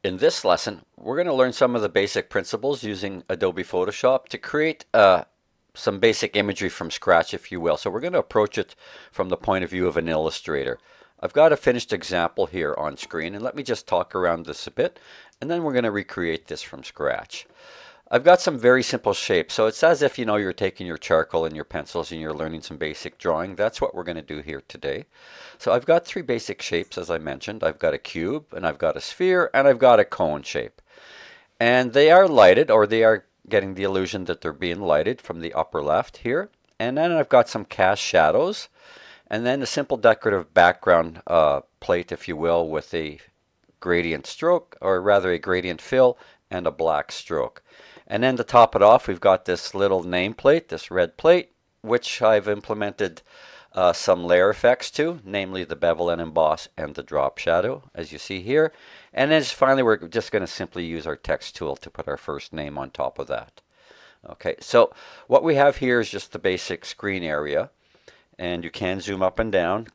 In this lesson, we're going to learn some of the basic principles using Adobe Photoshop to create some basic imagery from scratch, if you will. So we're going to approach it from the point of view of an illustrator. I've got a finished example here on screen, and let me just talk around this a bit, and then we're going to recreate this from scratch. I've got some very simple shapes. So it's as if, you're taking your charcoal and your pencils and you're learning some basic drawing. That's what we're going to do here today. So I've got three basic shapes, as I mentioned. I've got a cube, and I've got a sphere, and I've got a cone shape. And they are lighted, or they are getting the illusion that they're being lighted from the upper left here. And then I've got some cast shadows, and then a simple decorative background plate, if you will, with a gradient stroke, or rather a gradient fill, and a black stroke. And then to top it off, we've got this little nameplate, this red plate, which I've implemented some layer effects to, namely the bevel and emboss and the drop shadow, as you see here. And then finally, we're just going to simply use our text tool to put our first name on top of that. Okay, so what we have here is just the basic screen area. And you can zoom up and down,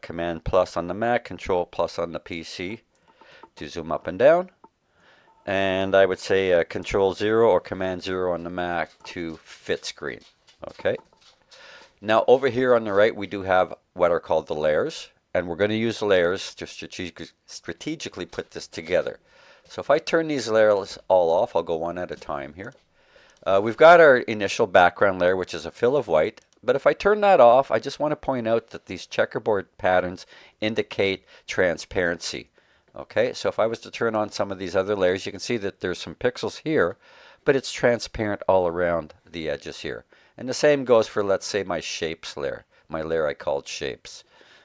Command plus on the Mac, Control plus on the PC to zoom up and down. And I would say Control 0 or Command 0 on the Mac to fit screen. Okay. Now over here on the right, we do have what are called the layers, and we're going to use the layers to strategically put this together. So if I turn these layers all off, I'll go one at a time here. We've got our initial background layer, which is a fill of white. But if I turn that off, I just want to point out that these checkerboard patterns indicate transparency. Okay, so if I was to turn on some of these other layers, you can see that there's some pixels here, but it's transparent all around the edges here. And the same goes for, let's say, my shapes layer, my layer I called shapes.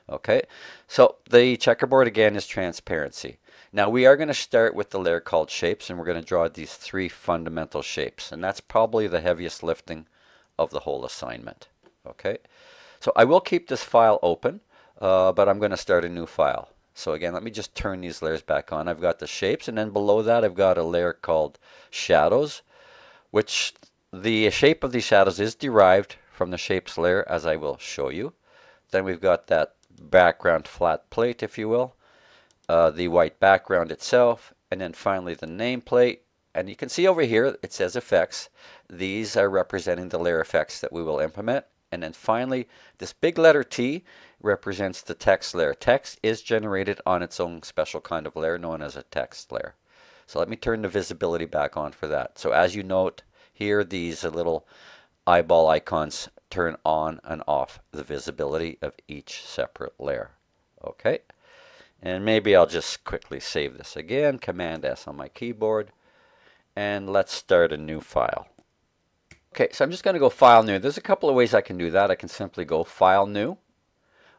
Okay, so the checkerboard again is transparency. Now we are going to start with the layer called shapes, and we're going to draw these three fundamental shapes, and that's probably the heaviest lifting of the whole assignment. Okay, so I will keep this file open, but I'm going to start a new file. So again, let me just turn these layers back on. I've got the shapes, and then below that I've got a layer called shadows, which the shape of these shadows is derived from the shapes layer, as I will show you. Then we've got that background flat plate, if you will, the white background itself, and then finally the nameplate. And you can see over here it says effects. These are representing the layer effects that we will implement. And then finally, this big letter T represents the text layer. Text is generated on its own special kind of layer known as a text layer. So let me turn the visibility back on for that. So as you note here, these little eyeball icons turn on and off the visibility of each separate layer. Okay, and maybe I'll just quickly save this again, Command S on my keyboard, and let's start a new file. Okay, so I'm just going to go File New. There's a couple of ways I can do that. I can simply go File New,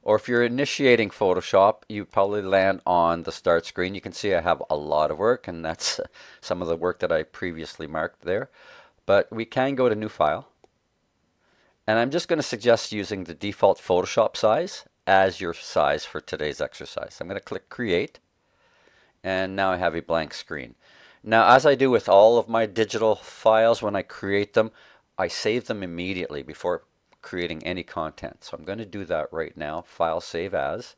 or if you're initiating Photoshop, you probably land on the Start screen. You can see I have a lot of work, and that's some of the work that I previously marked there. But we can go to New File, and I'm just going to suggest using the default Photoshop size as your size for today's exercise. I'm going to click Create, and now I have a blank screen. Now, as I do with all of my digital files, when I create them, I save them immediately before creating any content. So I'm going to do that right now. File Save As.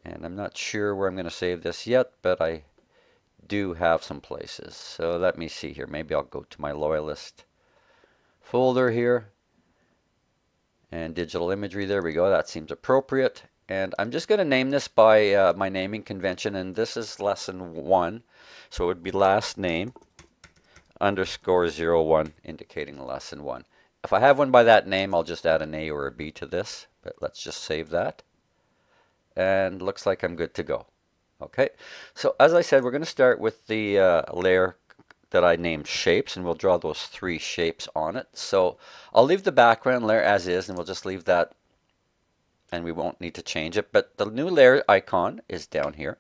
And I'm not sure where I'm going to save this yet, but I do have some places. So let me see here. Maybe I'll go to my Loyalist folder here. And digital imagery, there we go. That seems appropriate. And I'm just going to name this by my naming convention. And this is lesson 1. So it would be last name underscore 01, indicating lesson 1. If I have one by that name, I'll just add an A or a B to this, but let's just save that. And looks like I'm good to go. Okay, so as I said, we're going to start with the layer that I named shapes, and we'll draw those three shapes on it. So I'll leave the background layer as is, and we'll just leave that, and we won't need to change it. But the new layer icon is down here.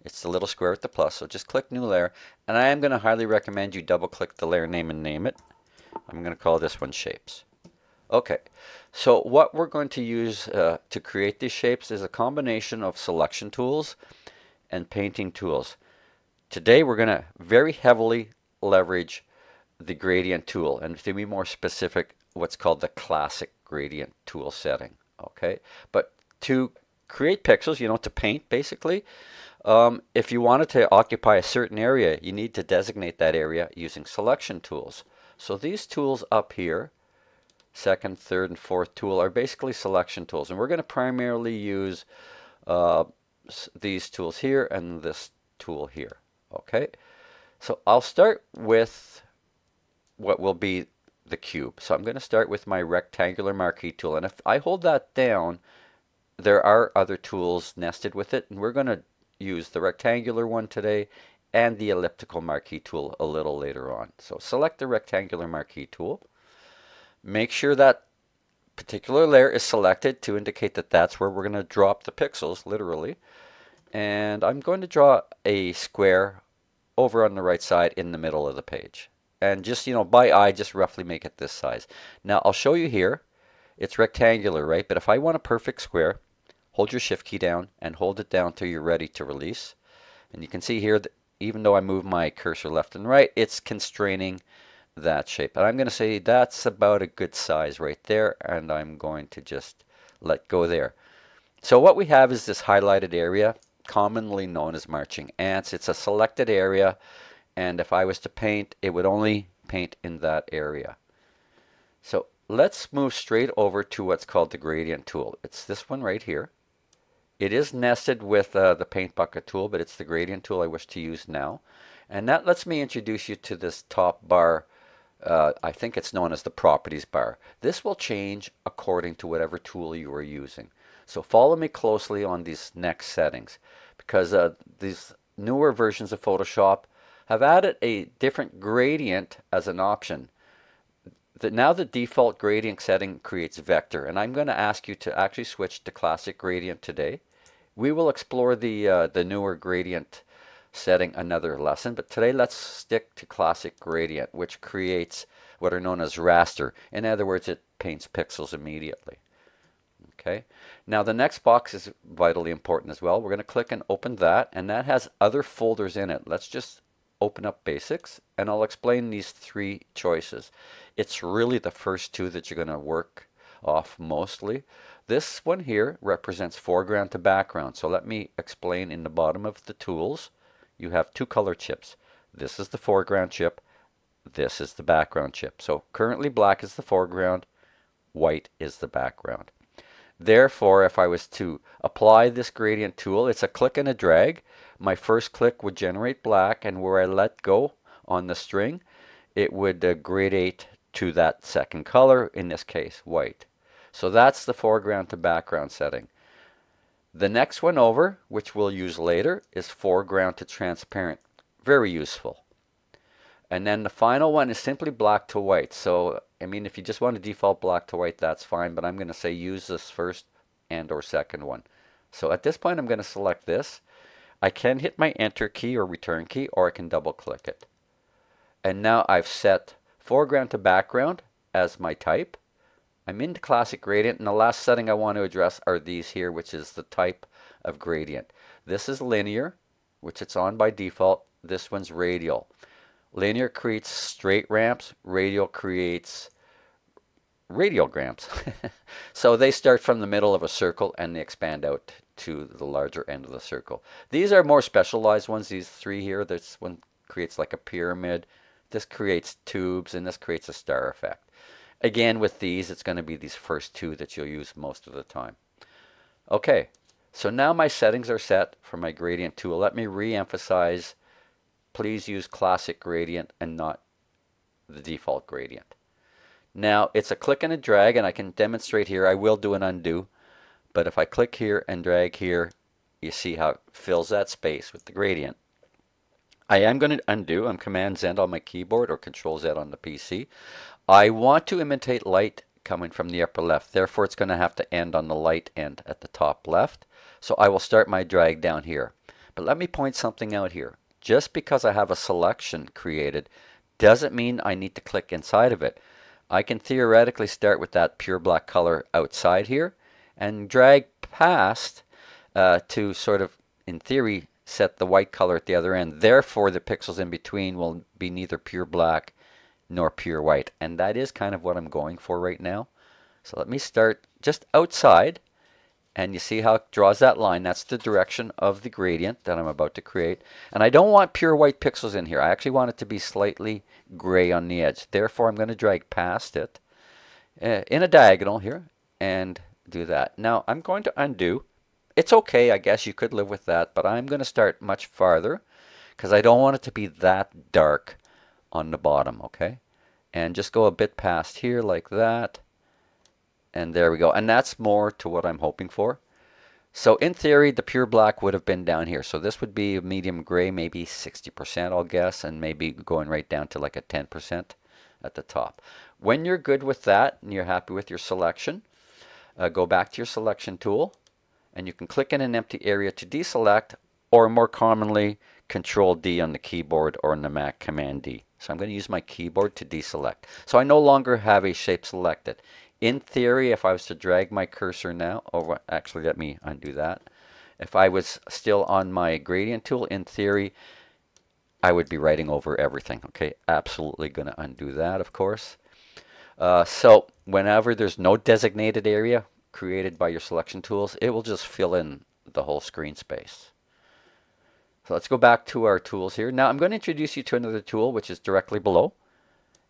It's the little square with the plus, so just click New Layer, and I am going to highly recommend you double click the layer name and name it. I'm going to call this one Shapes. Okay, so what we're going to use to create these shapes is a combination of selection tools and painting tools. Today we're going to very heavily leverage the gradient tool, and to be more specific, what's called the classic gradient tool setting. Okay, but to create pixels, to paint basically, If you wanted to occupy a certain area, you need to designate that area using selection tools. So these tools up here, second, third, and fourth tool, are basically selection tools. And we're going to primarily use these tools here and this tool here. Okay, so I'll start with what will be the cube. So I'm going to start with my rectangular marquee tool. And if I hold that down, there are other tools nested with it. And we're going to use the rectangular one today and the elliptical marquee tool a little later on. So select the rectangular marquee tool. Make sure that particular layer is selected to indicate that that's where we're going to drop the pixels, literally. And I'm going to draw a square over on the right side in the middle of the page. And just, you know, by eye, just roughly make it this size. Now, I'll show you here. It's rectangular, right? But if I want a perfect square, hold your shift key down and hold it down till you're ready to release. And you can see here that even though I move my cursor left and right, it's constraining that shape. And I'm going to say that's about a good size right there. And I'm going to just let go there. So what we have is this highlighted area, commonly known as marching ants. It's a selected area. And if I was to paint, it would only paint in that area. So let's move straight over to what's called the gradient tool. It's this one right here. It is nested with the paint bucket tool, but it's the gradient tool I wish to use now. And that lets me introduce you to this top bar. I think it's known as the properties bar. This will change according to whatever tool you are using. So follow me closely on these next settings, because these newer versions of Photoshop have added a different gradient as an option. Now the default gradient setting creates vector, and I'm going to ask you to actually switch to classic gradient today. We will explore the newer gradient setting another lesson, but today let's stick to classic gradient, which creates what are known as raster. In other words, it paints pixels immediately. Okay. Now the next box is vitally important as well. We're going to click and open that, and that has other folders in it. Let's just open up basics, and I'll explain these three choices. It's really the first two that you're going to work off mostly. This one here represents foreground to background. So let me explain. In the bottom of the tools, you have two color chips. This is the foreground chip. This is the background chip. So currently black is the foreground, white is the background. Therefore, if I was to apply this gradient tool, it's a click and a drag. My first click would generate black, and where I let go on the string, it would gradate to that second color, in this case, white. So that's the foreground to background setting. The next one over, which we'll use later, is foreground to transparent. Very useful. And then the final one is simply black to white. So, I mean, if you just want to default black to white, that's fine, but I'm going to say use this first and or second one. So at this point, I'm going to select this. I can hit my enter key or return key, or I can double click it. And now I've set foreground to background as my type. I'm into classic gradient, and the last setting I want to address are these here, which is the type of gradient. This is linear, which it's on by default. This one's radial. Linear creates straight ramps, radial creates radiograms. So they start from the middle of a circle and they expand out to the larger end of the circle. These are more specialized ones, these three here. This one creates like a pyramid. This creates tubes, and this creates a star effect. Again, with these, it's going to be these first two that you'll use most of the time. Okay, so now my settings are set for my gradient tool. Let me re-emphasize, please use classic gradient and not the default gradient. Now, it's a click and a drag, and I can demonstrate here. I will do an undo, but if I click here and drag here, you see how it fills that space with the gradient. I am going to undo. I'm Command Z on my keyboard or Control Z on the PC. I want to imitate light coming from the upper left. Therefore, it's going to have to end on the light end at the top left. So I will start my drag down here. But let me point something out here. Just because I have a selection created doesn't mean I need to click inside of it. I can theoretically start with that pure black color outside here and drag past to sort of, in theory, set the white color at the other end. Therefore, the pixels in between will be neither pure black nor pure white. And that is kind of what I'm going for right now. So let me start just outside, And you see how it draws that line. That's the direction of the gradient that I'm about to create. And I don't want pure white pixels in here. I actually want it to be slightly gray on the edge. Therefore, I'm going to drag past it in a diagonal here and do that. Now, I'm going to undo. It's okay, I guess you could live with that, but I'm going to start much farther because I don't want it to be that dark on the bottom, okay? And just go a bit past here like that. And there we go. And that's more to what I'm hoping for. So in theory, the pure black would have been down here. So this would be a medium gray, maybe 60%, I'll guess, and maybe going right down to like a 10% at the top. When you're good with that and you're happy with your selection, go back to your selection tool, and you can click in an empty area to deselect, or more commonly, Control D on the keyboard or on the Mac, Command D. So I'm going to use my keyboard to deselect. So I no longer have a shape selected. In theory, if I was to drag my cursor now, or actually let me undo that. If I was still on my gradient tool, in theory, I would be writing over everything. Okay, absolutely going to undo that, of course. So whenever there's no designated area created by your selection tools, it will just fill in the whole screen space. So let's go back to our tools here. Now I'm going to introduce you to another tool which is directly below,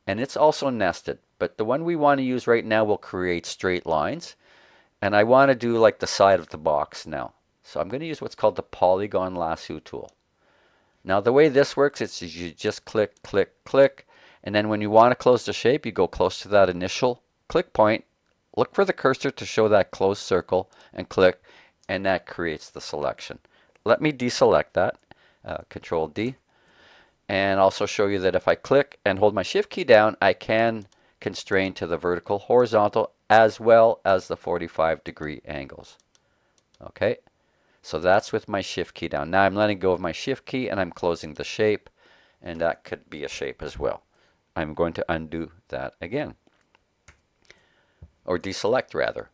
and it's also nested. But the one we want to use right now will create straight lines, and I want to do like the side of the box now. So I'm going to use what's called the polygon lasso tool. Now the way this works is you just click, click, click, and then when you want to close the shape, you go close to that initial click point, look for the cursor to show that closed circle, and click, and that creates the selection. Let me deselect that, Control D, and also show you that if I click and hold my Shift key down, I can constrain to the vertical, horizontal, as well as the 45-degree angles. Okay, so that's with my Shift key down. Now I'm letting go of my Shift key and I'm closing the shape, and that could be a shape as well. I'm going to undo that again, or deselect rather.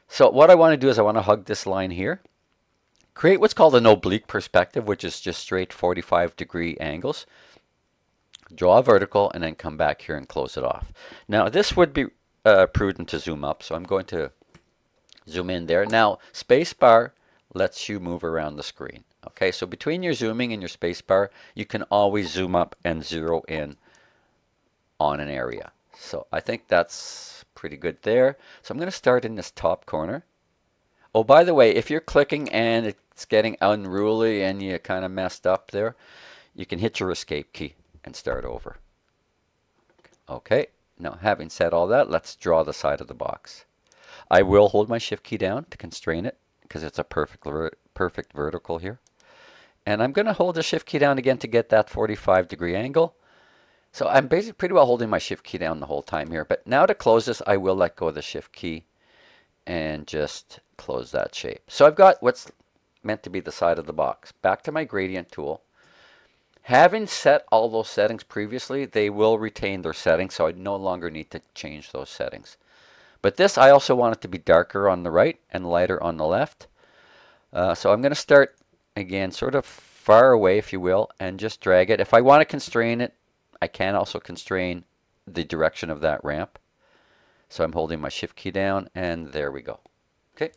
So what I want to do is I want to hug this line here, create what's called an oblique perspective, which is just straight 45-degree angles. Draw a vertical and then come back here and close it off. Now this would be prudent to zoom up, so I'm going to zoom in there. Now spacebar lets you move around the screen. Okay, so between your zooming and your spacebar, you can always zoom up and zero in on an area. So I think that's pretty good there. So I'm going to start in this top corner. Oh, by the way, if you're clicking and it's getting unruly and you kind of messed up there, you can hit your escape key and start over. Okay, now having said all that, let's draw the side of the box. I will hold my Shift key down to constrain it because it's a perfect vertical here. And I'm going to hold the Shift key down again to get that 45-degree angle. So I'm basically pretty well holding my Shift key down the whole time here. But now to close this, I will let go of the Shift key and just close that shape. So I've got what's meant to be the side of the box. Back to my gradient tool. Having set all those settings previously, they will retain their settings, so I no longer need to change those settings. But this, I also want it to be darker on the right and lighter on the left. So I'm going to start, again, sort of far away, if you will, and just drag it. If I want to constrain it, I can also constrain the direction of that ramp. So I'm holding my Shift key down, and there we go. Okay,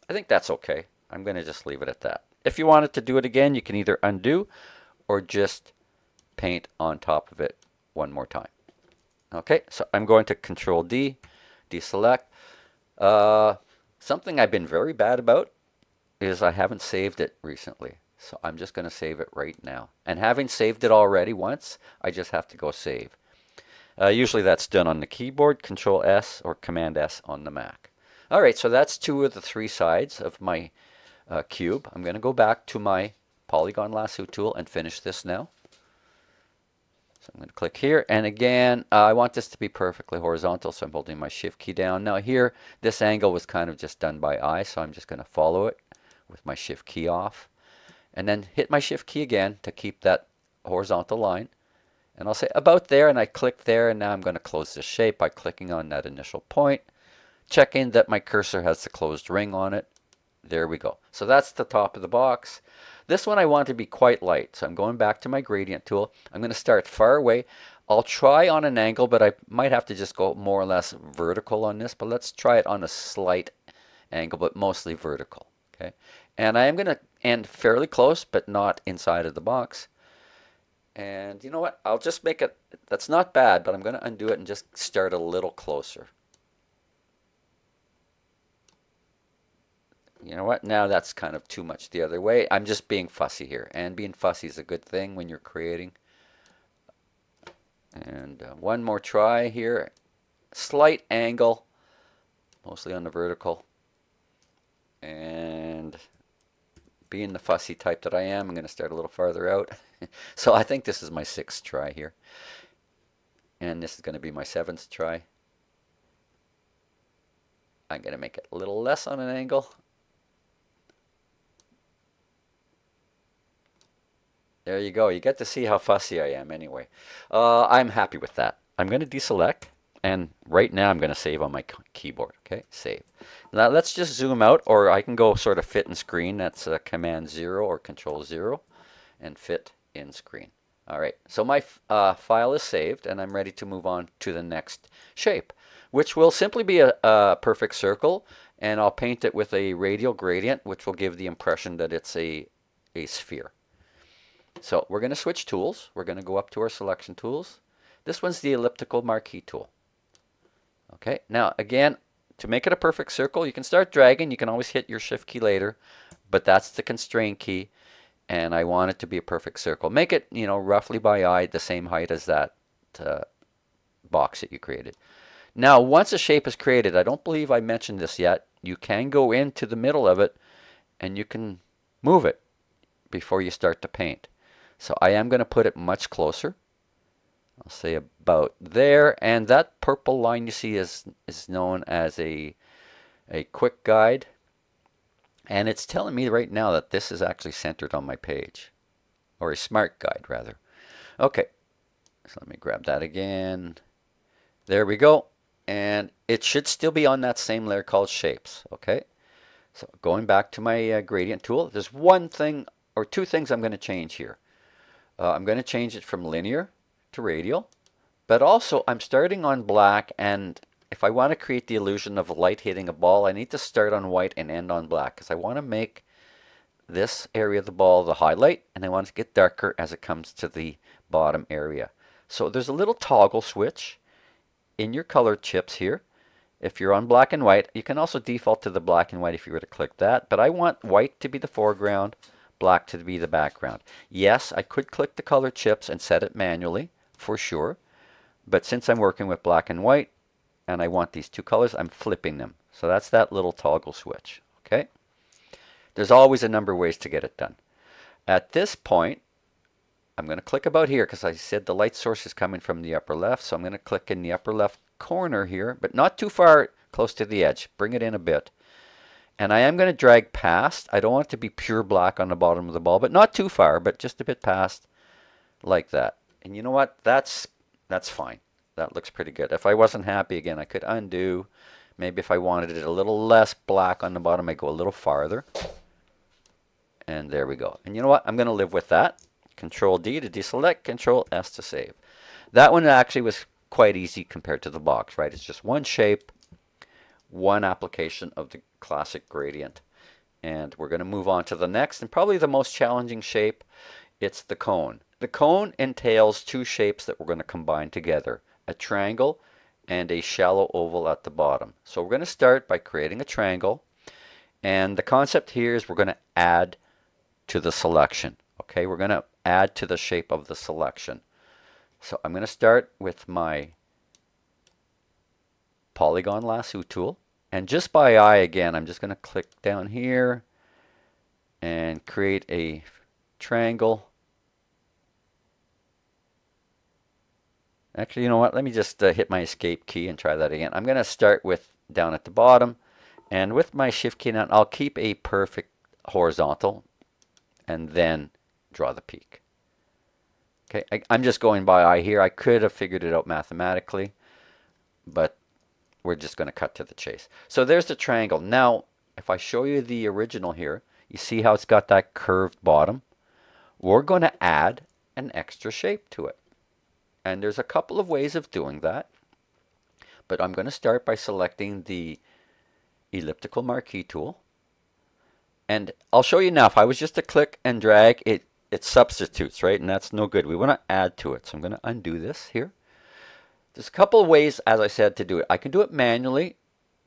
I think that's okay. I'm going to just leave it at that. If you wanted to do it again, you can either undo or just paint on top of it one more time. Okay, so I'm going to Control D, deselect. Something I've been very bad about is I haven't saved it recently. So I'm just going to save it right now. And having saved it already once, I just have to go save. Usually that's done on the keyboard, Control S or Command S on the Mac. All right, so that's two of the three sides of my cube. I'm going to go back to my polygon lasso tool and finish this now. So I'm going to click here, and again I want this to be perfectly horizontal, so I'm holding my Shift key down. Now here this angle was kind of just done by eye, so I'm just going to follow it with my Shift key off, and then hit my Shift key again to keep that horizontal line, and I'll say about there, and I click there, and now I'm going to close this shape by clicking on that initial point, checking that my cursor has the closed ring on it. There we go. So that's the top of the box. This one I want to be quite light, so I'm going back to my gradient tool. I'm going to start far away. I'll try on an angle, but I might have to just go more or less vertical on this, but let's try it on a slight angle, but mostly vertical. Okay, and I am going to end fairly close, but not inside of the box. And you know what? I'll just make it, that's not bad, but I'm going to undo it and just start a little closer. You know what? Now that's kind of too much the other way. I'm just being fussy here, and being fussy is a good thing when you're creating. And one more try here. Slight angle, mostly on the vertical. And being the fussy type that I am, I'm going to start a little farther out. So I think this is my 6th try here. And this is going to be my 7th try. I'm going to make it a little less on an angle. There you go. You get to see how fussy I am anyway. I'm happy with that. I'm going to deselect. And right now I'm going to save on my keyboard. Okay, save. Now let's just zoom out, or I can go sort of fit in screen. That's Command 0 or Control 0 and fit in screen. All right, so my file is saved and I'm ready to move on to the next shape, which will simply be a perfect circle, and I'll paint it with a radial gradient, which will give the impression that it's a sphere. So we're going to switch tools. We're going to go up to our selection tools. This one's the elliptical marquee tool. Okay, now again, to make it a perfect circle, you can start dragging. You can always hit your shift key later, but that's the constraint key, and I want it to be a perfect circle. Make it, you know, roughly by eye the same height as that box that you created. Now, once a shape is created, I don't believe I mentioned this yet, you can go into the middle of it and you can move it before you start to paint. So I am going to put it much closer. I'll say about there, and that purple line you see is known as a quick guide, and it's telling me right now that this is actually centered on my page, or a smart guide rather. Okay, so let me grab that again. There we go, and it should still be on that same layer called shapes. Okay, so going back to my gradient tool, there's one thing or two things I'm going to change here. I'm going to change it from linear to radial, but also I'm starting on black, and if I want to create the illusion of light hitting a ball, I need to start on white and end on black, because I want to make this area of the ball the highlight, and I want it to get darker as it comes to the bottom area. So there's a little toggle switch in your color chips here. If you're on black and white, you can also default to the black and white if you were to click that, but I want white to be the foreground, black to be the background. Yes, I could click the color chips and set it manually for sure, but since I'm working with black and white and I want these two colors, I'm flipping them. So that's that little toggle switch. Okay, there's always a number of ways to get it done. At this point, I'm going to click about here because I said the light source is coming from the upper left, so I'm going to click in the upper left corner here, but not too far close to the edge. Bring it in a bit. And I am going to drag past. I don't want it to be pure black on the bottom of the ball, but not too far, but just a bit past, like that. And you know what? That's fine. That looks pretty good. If I wasn't happy, again, I could undo. Maybe if I wanted it a little less black on the bottom, I go a little farther. And there we go. And you know what? I'm going to live with that. Control D to deselect, Control S to save. That one actually was quite easy compared to the box, right? It's just one shape, one application of the classic gradient. And we're going to move on to the next and probably the most challenging shape. It's the cone. The cone entails two shapes that we're going to combine together, a triangle and a shallow oval at the bottom. So we're going to start by creating a triangle, and the concept here is we're going to add to the selection. Okay, we're going to add to the shape of the selection. So I'm going to start with my polygon lasso tool, and just by eye again, I'm just going to click down here and create a triangle. Actually, you know what? Let me just hit my escape key and try that again. I'm going to start with down at the bottom, and with my shift key now, I'll keep a perfect horizontal and then draw the peak. Okay, I'm just going by eye here. I could have figured it out mathematically, but we're just going to cut to the chase. So there's the triangle. Now, if I show you the original here, you see how it's got that curved bottom? We're going to add an extra shape to it. And there's a couple of ways of doing that. But I'm going to start by selecting the elliptical marquee tool. And I'll show you now, if I was just to click and drag, it substitutes, right? And that's no good. We want to add to it. So I'm going to undo this here. There's a couple of ways, as I said, to do it. I can do it manually.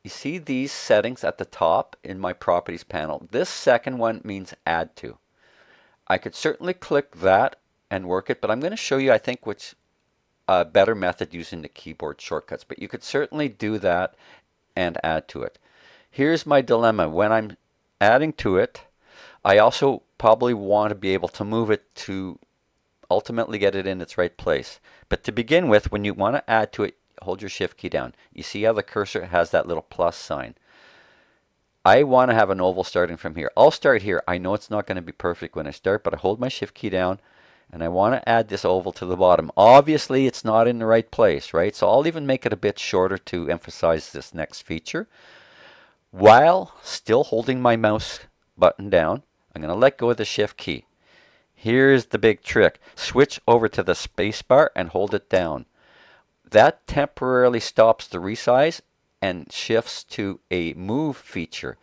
You see these settings at the top in my properties panel. This second one means add to. I could certainly click that and work it, but I'm going to show you, I think, which a better method using the keyboard shortcuts. But you could certainly do that and add to it. Here's my dilemma. When I'm adding to it, I also probably want to be able to move it to ultimately get it in its right place. But to begin with, when you want to add to it, hold your shift key down. You see how the cursor has that little plus sign. I want to have an oval starting from here. I'll start here. I know it's not going to be perfect when I start, but I hold my shift key down and I want to add this oval to the bottom. Obviously, it's not in the right place, right? So I'll even make it a bit shorter to emphasize this next feature. While still holding my mouse button down, I'm going to let go of the shift key. Here's the big trick. Switch over to the space bar and hold it down. That temporarily stops the resize and shifts to a move feature.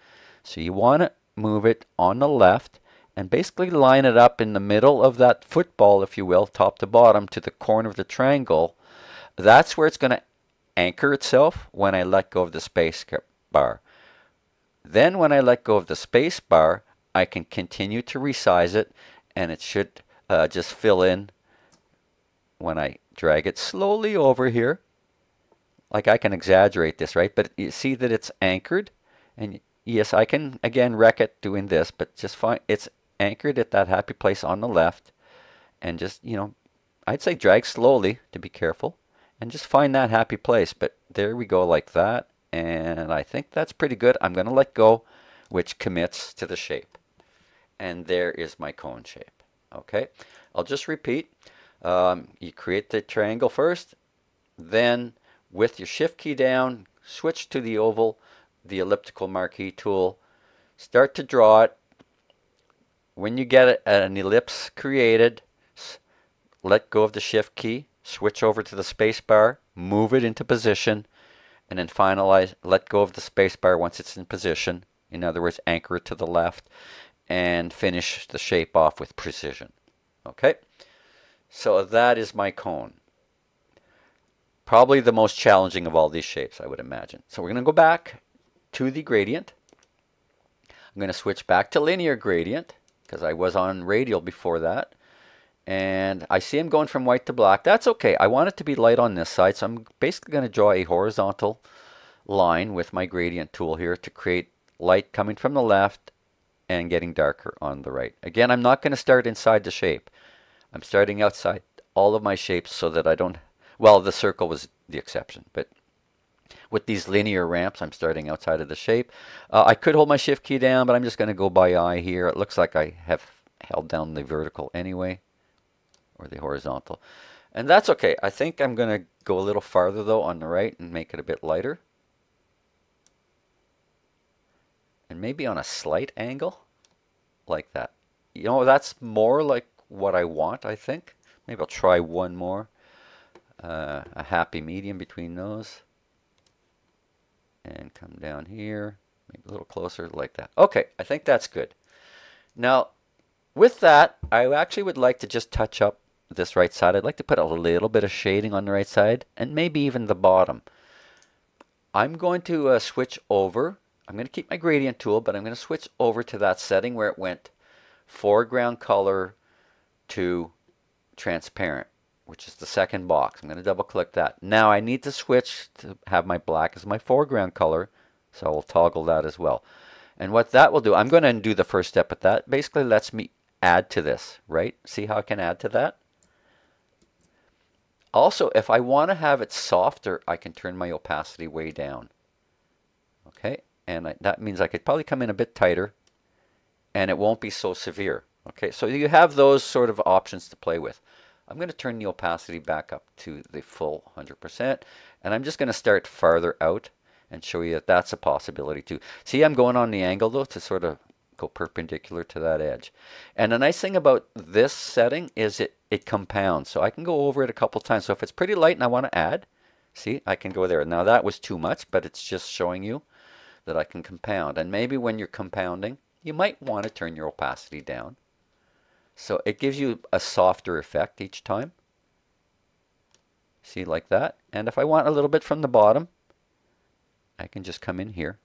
So you want to move it on the left and basically line it up in the middle of that football, if you will, top to bottom to the corner of the triangle. That's where it's going to anchor itself when I let go of the space bar. Then when I let go of the space bar, I can continue to resize it, and it should just fill in when I drag it slowly over here. Like, I can exaggerate this, right? But you see that it's anchored. And yes, I can, again, wreck it doing this, but just fine. It's anchored at that happy place on the left. And just, you know, I'd say drag slowly to be careful. And just find that happy place. But there we go, like that. And I think that's pretty good. I'm going to let go, which commits to the shape. And there is my cone shape. Okay, I'll just repeat. You create the triangle first, then with your shift key down, switch to the oval, the elliptical marquee tool, start to draw it. When you get an ellipse created, let go of the shift key, switch over to the space bar, move it into position, and then finalize, let go of the space bar once it's in position. In other words, anchor it to the left and finish the shape off with precision. Okay, so that is my cone. Probably the most challenging of all these shapes, I would imagine. So we're going to go back to the gradient. I'm going to switch back to linear gradient because I was on radial before that. And I see I'm going from white to black. That's okay. I want it to be light on this side, so I'm basically going to draw a horizontal line with my gradient tool here to create light coming from the left and getting darker on the right. Again, I'm not going to start inside the shape. I'm starting outside all of my shapes so that I don't, well, the circle was the exception, but with these linear ramps, I'm starting outside of the shape. I could hold my shift key down, but I'm just going to go by eye here. It looks like I have held down the vertical anyway, or the horizontal. And that's okay. I think I'm going to go a little farther, though, on the right and make it a bit lighter. And maybe on a slight angle, like that. You know, that's more like what I want, I think. Maybe I'll try one more. A happy medium between those. And come down here. Maybe a little closer, like that. Okay, I think that's good. Now, with that, I actually would like to just touch up this right side. I'd like to put a little bit of shading on the right side, and maybe even the bottom. I'm going to switch over. I'm going to keep my gradient tool, but I'm going to switch over to that setting where it went foreground color to transparent, which is the second box. I'm going to double click that. Now I need to switch to have my black as my foreground color, so I'll toggle that as well. And what that will do, I'm going to undo the first step of that. Basically lets me add to this, right? See how I can add to that? Also, if I want to have it softer, I can turn my opacity way down. Okay, and that means I could probably come in a bit tighter and it won't be so severe. Okay, so you have those sort of options to play with. I'm going to turn the opacity back up to the full 100%, and I'm just going to start farther out and show you that that's a possibility too. See, I'm going on the angle though to sort of go perpendicular to that edge. And the nice thing about this setting is it compounds, so I can go over it a couple times. So if it's pretty light and I want to add, see, I can go there. Now that was too much, but it's just showing you that I can compound. And maybe when you're compounding, you might want to turn your opacity down. So it gives you a softer effect each time. See, like that. And if I want a little bit from the bottom, I can just come in here.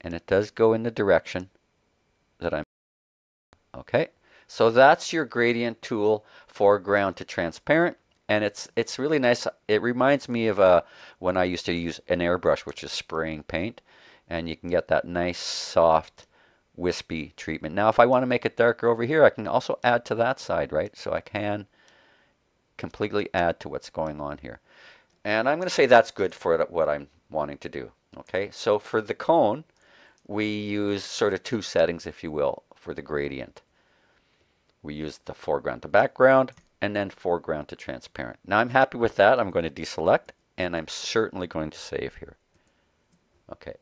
And it does go in the direction that I'm. Okay. So that's your gradient tool, foreground to transparent. And it's really nice. It reminds me of when I used to use an airbrush, which is spraying paint. And you can get that nice, soft, wispy treatment. Now, if I want to make it darker over here, I can also add to that side, right? So I can completely add to what's going on here. And I'm going to say that's good for what I'm wanting to do. Okay, so for the cone, we use sort of two settings, if you will, for the gradient. We use the foreground to background, and then foreground to transparent. Now I'm happy with that. I'm going to deselect, and I'm certainly going to save here. Okay.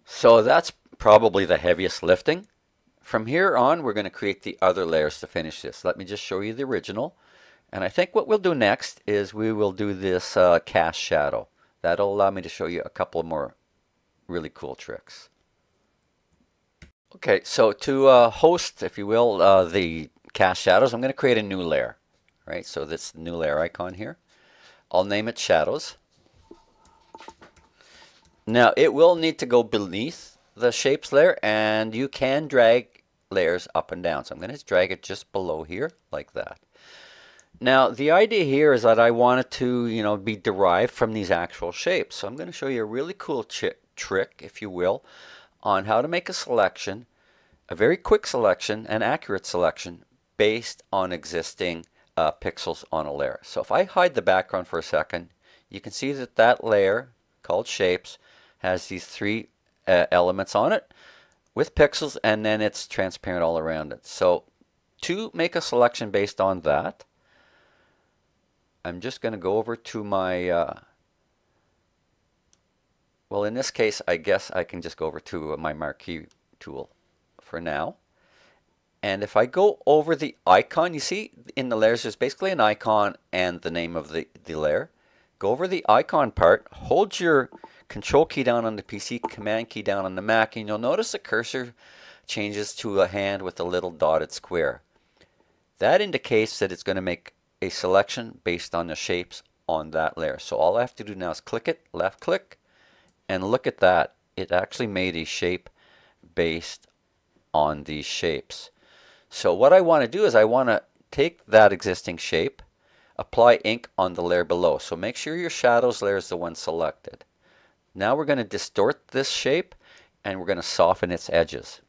So that's probably the heaviest lifting. From here on, we're going to create the other layers to finish this. Let me just show you the original. And I think what we'll do next is we will do this cast shadow. That'll allow me to show you a couple more really cool tricks. Okay, so to host, if you will, the cast shadows, I'm going to create a new layer. Right, so this new layer icon here. I'll name it shadows. Now it will need to go beneath the shapes layer, and you can drag layers up and down. So I'm going to drag it just below here like that. Now the idea here is that I want it to, be derived from these actual shapes. So I'm going to show you a really cool trick, if you will, on how to make a selection, a very quick selection, an accurate selection based on existing pixels on a layer. So if I hide the background for a second, you can see that that layer called shapes has these three elements on it with pixels, and then it's transparent all around it. So to make a selection based on that, I'm just going to go over to my, well, in this case, I guess I can just go over to my marquee tool for now. And if I go over the icon, you see in the layers, there's basically an icon and the name of the layer. Go over the icon part, hold your Control key down on the PC, Command key down on the Mac, and you'll notice the cursor changes to a hand with a little dotted square. That indicates that it's going to make a selection based on the shapes on that layer. So all I have to do now is click it, left click, and look at that. It actually made a shape based on these shapes. So what I want to do is I want to take that existing shape, apply ink on the layer below. So make sure your shadows layer is the one selected. Now we're going to distort this shape, and we're going to soften its edges.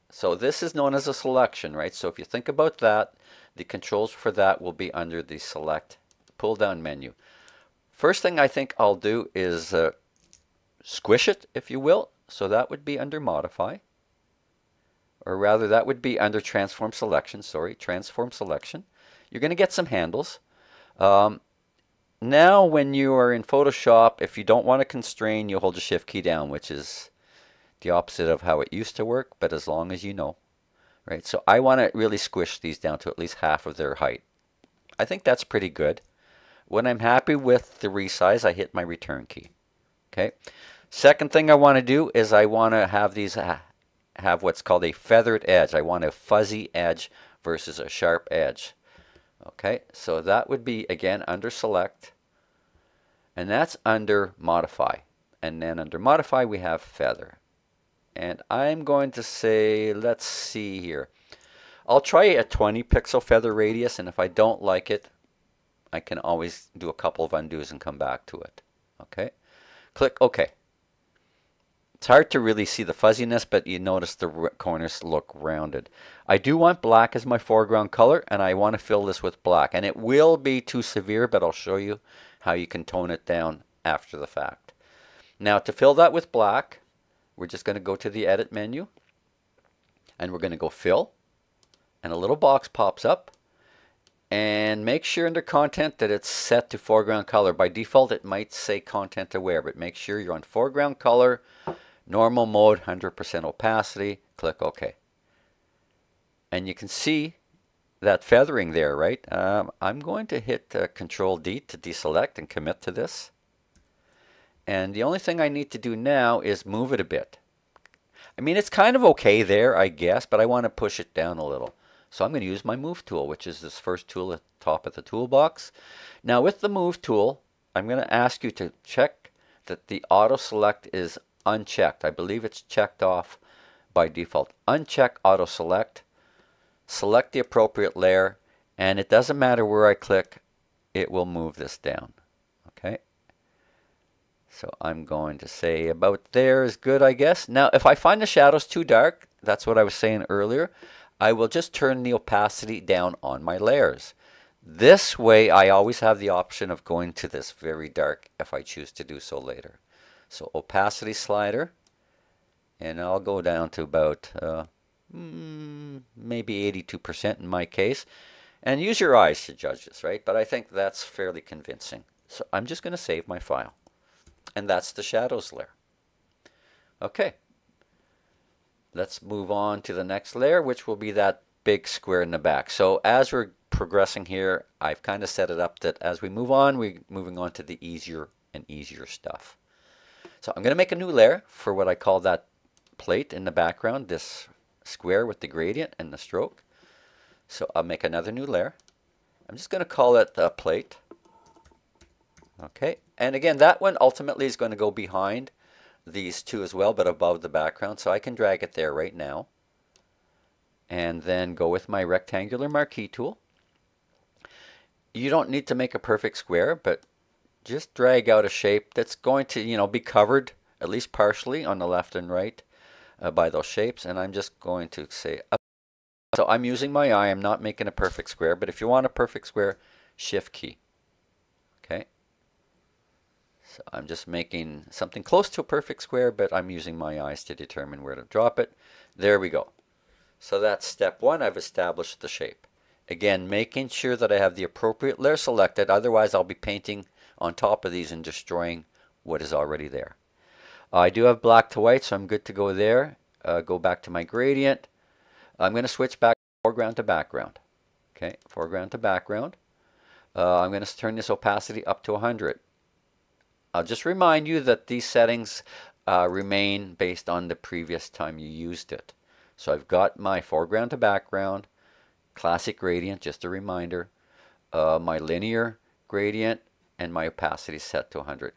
So this is known as a selection, right? So if you think about that, the controls for that will be under the select pull down menu. First thing I think I'll do is squish it, if you will. So that would be under modify, or rather that would be under transform selection. Sorry, transform selection. You're going to get some handles. Now when you are in Photoshop, if you don't want to constrain, you hold the shift key down, which is the opposite of how it used to work, but as long as you know. Right, so I want to really squish these down to at least half of their height. I think that's pretty good. When I'm happy with the resize, I hit my return key. Okay. Second thing I want to do is I want to have these have what's called a feathered edge. I want a fuzzy edge versus a sharp edge. Okay, so that would be again under select, and that's under modify, and then under modify we have feather. And I'm going to say, let's see here, I'll try a 20 pixel feather radius, and if I don't like it, I can always do a couple of undos and come back to it. Okay, click OK. It's hard to really see the fuzziness, but you notice the corners look rounded. I do want black as my foreground color, and I want to fill this with black. And it will be too severe, but I'll show you how you can tone it down after the fact. Now to fill that with black, we're just going to go to the edit menu, and we're going to go fill, and a little box pops up. And make sure under content that it's set to foreground color. By default it might say content aware, but make sure you're on foreground color, normal mode, 100% opacity, click OK. And you can see that feathering there, right? I'm going to hit Control D to deselect and commit to this. And the only thing I need to do now is move it a bit. I mean, it's kind of okay there, I guess, but I want to push it down a little. So I'm going to use my Move tool, which is this first tool at the top of the toolbox. Now with the Move tool, I'm going to ask you to check that the Auto Select is unchecked. I believe it's checked off by default. Uncheck Auto Select, select the appropriate layer, and it doesn't matter where I click, it will move this down. Okay. So I'm going to say about there is good, I guess. Now, if I find the shadows too dark, that's what I was saying earlier, I will just turn the opacity down on my layers. This way, I always have the option of going to this very dark if I choose to do so later. So opacity slider, and I'll go down to about maybe 82% in my case. And use your eyes to judge this, right? But I think that's fairly convincing. So I'm just going to save my file. And that's the shadows layer. Okay. Let's move on to the next layer, which will be that big square in the back. So as we're progressing here, I've kind of set it up that as we move on, we're moving on to the easier and easier stuff. So I'm going to make a new layer for what I call that plate in the background, this square with the gradient and the stroke. So I'll make another new layer. I'm just going to call it the plate. Okay, and again, that one ultimately is going to go behind these two as well, but above the background. So I can drag it there right now. And then go with my rectangular marquee tool. You don't need to make a perfect square, but just drag out a shape that's going to, be covered, at least partially, on the left and right by those shapes. And I'm just going to say up. So I'm using my eye. I'm not making a perfect square, but if you want a perfect square, Shift key. Okay. So I'm just making something close to a perfect square, but I'm using my eyes to determine where to drop it. There we go. So that's step one. I've established the shape. Again, making sure that I have the appropriate layer selected. Otherwise, I'll be painting on top of these and destroying what is already there. I do have black to white, so I'm good to go there. Go back to my gradient. I'm going to switch back foreground to background. Okay, foreground to background. I'm going to turn this opacity up to 100. I'll just remind you that these settings remain based on the previous time you used it. So I've got my foreground to background, classic gradient, just a reminder, my linear gradient, and my opacity set to 100.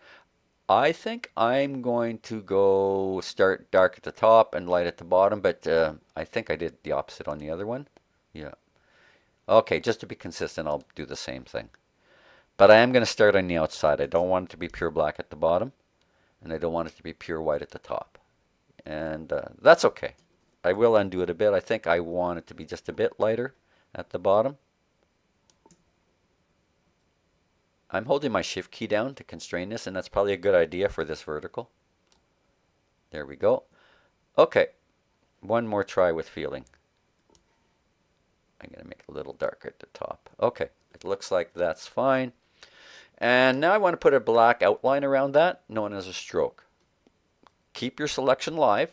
I think I'm going to go start dark at the top and light at the bottom, but I think I did the opposite on the other one. Yeah. Okay, just to be consistent, I'll do the same thing. But I am going to start on the outside. I don't want it to be pure black at the bottom, and I don't want it to be pure white at the top. And that's okay. I will undo it a bit. I think I want it to be just a bit lighter at the bottom. I'm holding my Shift key down to constrain this, and that's probably a good idea for this vertical. There we go. Okay, one more try with feeling. I'm going to make it a little darker at the top. Okay, it looks like that's fine. And now I want to put a black outline around that, known as a stroke. Keep your selection live.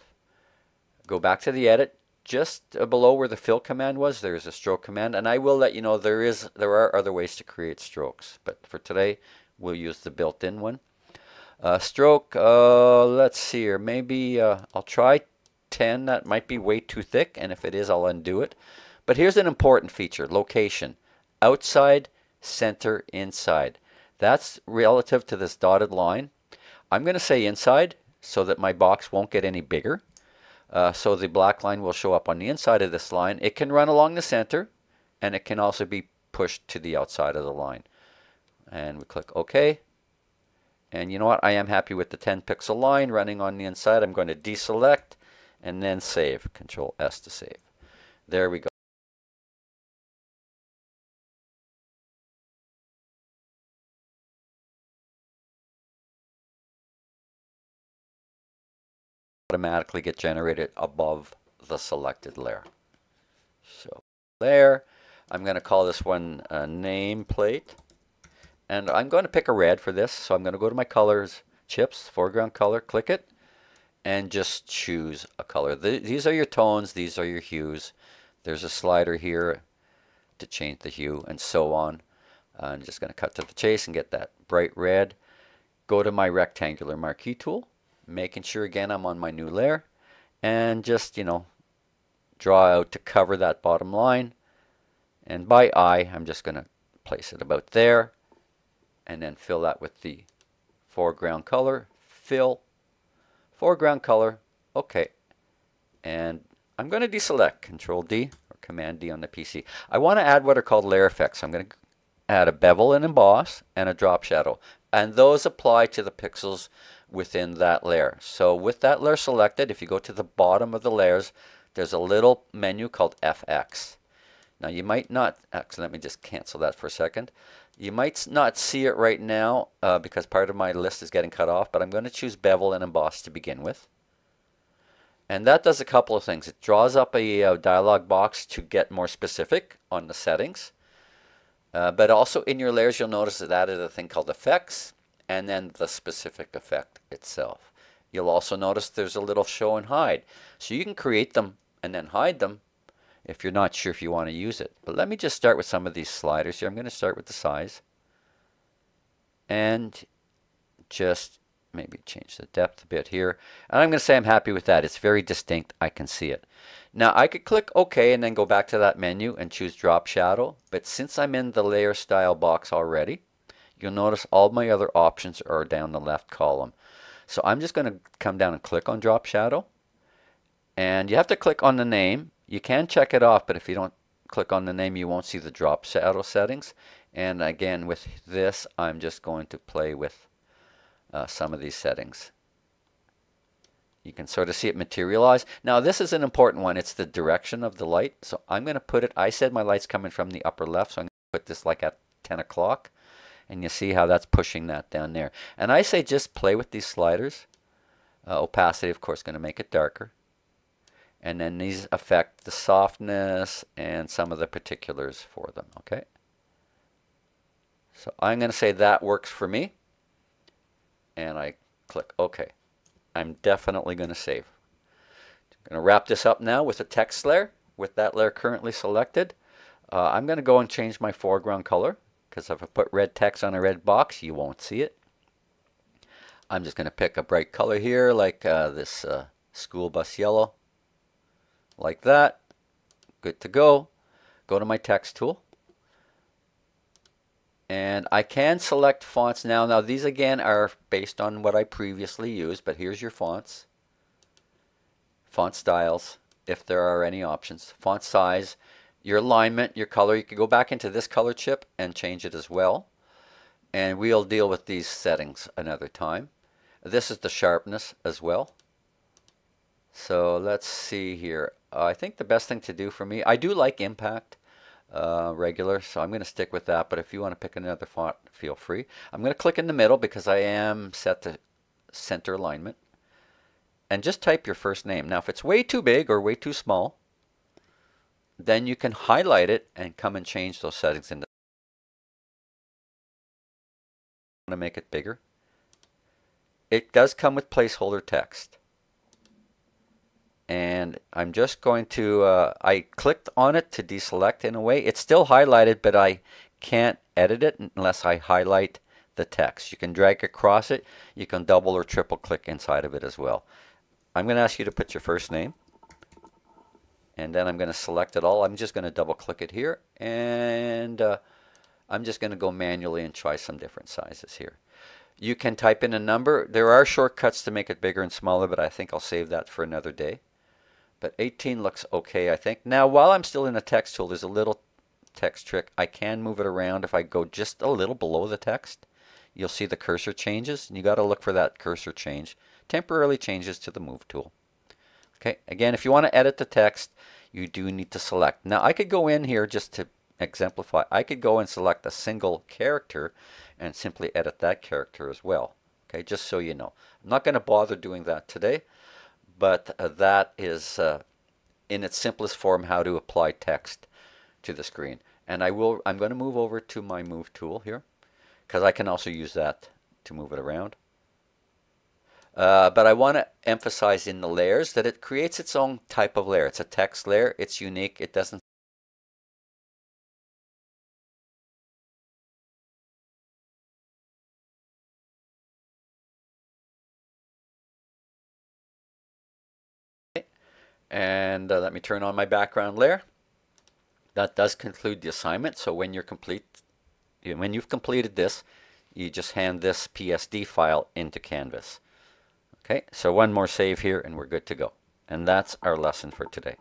Go back to the edit. Just below where the fill command was, there's a stroke command. And I will let you know there are other ways to create strokes. But for today, we'll use the built-in one. Stroke, let's see here. Maybe I'll try 10. That might be way too thick. And if it is, I'll undo it. But here's an important feature. Location. Outside, center, inside. That's relative to this dotted line. I'm going to say inside so that my box won't get any bigger. So the black line will show up on the inside of this line. It can run along the center, and it can also be pushed to the outside of the line. And we click OK. And you know what? I am happy with the 10 pixel line running on the inside. I'm going to deselect and then save. Control S to save. There we go. Automatically get generated above the selected layer. So there, I'm going to call this one a nameplate, and I'm going to pick a red for this. So I'm going to go to my colors, chips, foreground color, click it, and just choose a color. These are your tones, these are your hues. There's a slider here to change the hue and so on. I'm just going to cut to the chase and get that bright red. go to my rectangular marquee tool, making sure again I'm on my new layer, and just, draw out to cover that bottom line. And by eye, I'm just going to place it about there, and then fill that with the foreground color. Fill, foreground color, okay. And I'm going to deselect, Control D or Command D on the PC. I want to add what are called layer effects. I'm going to add a bevel and emboss and a drop shadow. And those apply to the pixels within that layer. So with that layer selected, if you go to the bottom of the layers, there's a little menu called FX. Now you might not, actually let me just cancel that for a second. You might not see it right now because part of my list is getting cut off, but I'm going to choose bevel and emboss to begin with. And that does a couple of things. It draws up a dialog box to get more specific on the settings. But also in your layers, you'll notice it added a thing called effects and then the specific effect itself. You'll also notice there's a little show and hide. So you can create them and then hide them if you're not sure if you want to use it. But let me just start with some of these sliders here. I'm going to start with the size and just maybe change the depth a bit here. And I'm going to say I'm happy with that. It's very distinct. I can see it. Now I could click OK and then go back to that menu and choose drop shadow. But since I'm in the layer style box already, you'll notice all my other options are down the left column. So I'm just going to come down and click on drop shadow. And you have to click on the name. You can check it off, but if you don't click on the name, you won't see the drop shadow settings. And again, with this, I'm just going to play with some of these settings. You can sort of see it materialize. Now this is an important one. It's the direction of the light. So I'm going to put it, I said my light's coming from the upper left, so I'm going to put this like at 10 o'clock. And you see how that's pushing that down there. And I say just play with these sliders. Opacity, of course, going to make it darker. And then these affect the softness and some of the particulars for them, okay? So I'm going to say that works for me. And I click OK. I'm definitely going to save. I'm going to wrap this up now with a text layer, with that layer currently selected. I'm going to go and change my foreground color, because if I put red text on a red box, you won't see it. I'm just going to pick a bright color here, like this school bus yellow. Like that. Good to go. Go to my text tool. And I can select fonts now. Now these again are based on what I previously used, but here's your fonts. Font styles, if there are any options. Font size, your alignment, your color. You can go back into this color chip and change it as well. And we'll deal with these settings another time. This is the sharpness as well. So let's see here. I think the best thing to do for me, I do like impact regular, so I'm going to stick with that. But if you want to pick another font, feel free. I'm going to click in the middle because I am set to center alignment. And just type your first name. Now if it's way too big or way too small, then you can highlight it and come and change those settings. I'm going to make it bigger. It does come with placeholder text. And I'm just going to, I clicked on it to deselect in a way. It's still highlighted, but I can't edit it unless I highlight the text. You can drag across it. You can double or triple click inside of it as well. I'm going to ask you to put your first name. And then I'm going to select it all. I'm just going to double click it here. And I'm just going to go manually and try some different sizes here. You can type in a number. There are shortcuts to make it bigger and smaller, but I think I'll save that for another day. But 18 looks okay, I think. Now, while I'm still in the text tool, there's a little text trick. I can move it around. If I go just a little below the text, you'll see the cursor changes. And you got to look for that cursor change. Temporarily changes to the move tool. Okay, again, if you want to edit the text, you do need to select. Now, I could go in here just to exemplify. I could go and select a single character and simply edit that character as well. Okay, just so you know. I'm not going to bother doing that today. But that is, in its simplest form, how to apply text to the screen. And I'm going to move over to my move tool here, because I can also use that to move it around. But I want to emphasize in the layers that it creates its own type of layer. It's a text layer. It's unique. It doesn't And let me turn on my background layer. That does conclude the assignment. So when you've completed this, you just hand this PSD file into Canvas. Okay, so one more save here and we're good to go. And that's our lesson for today.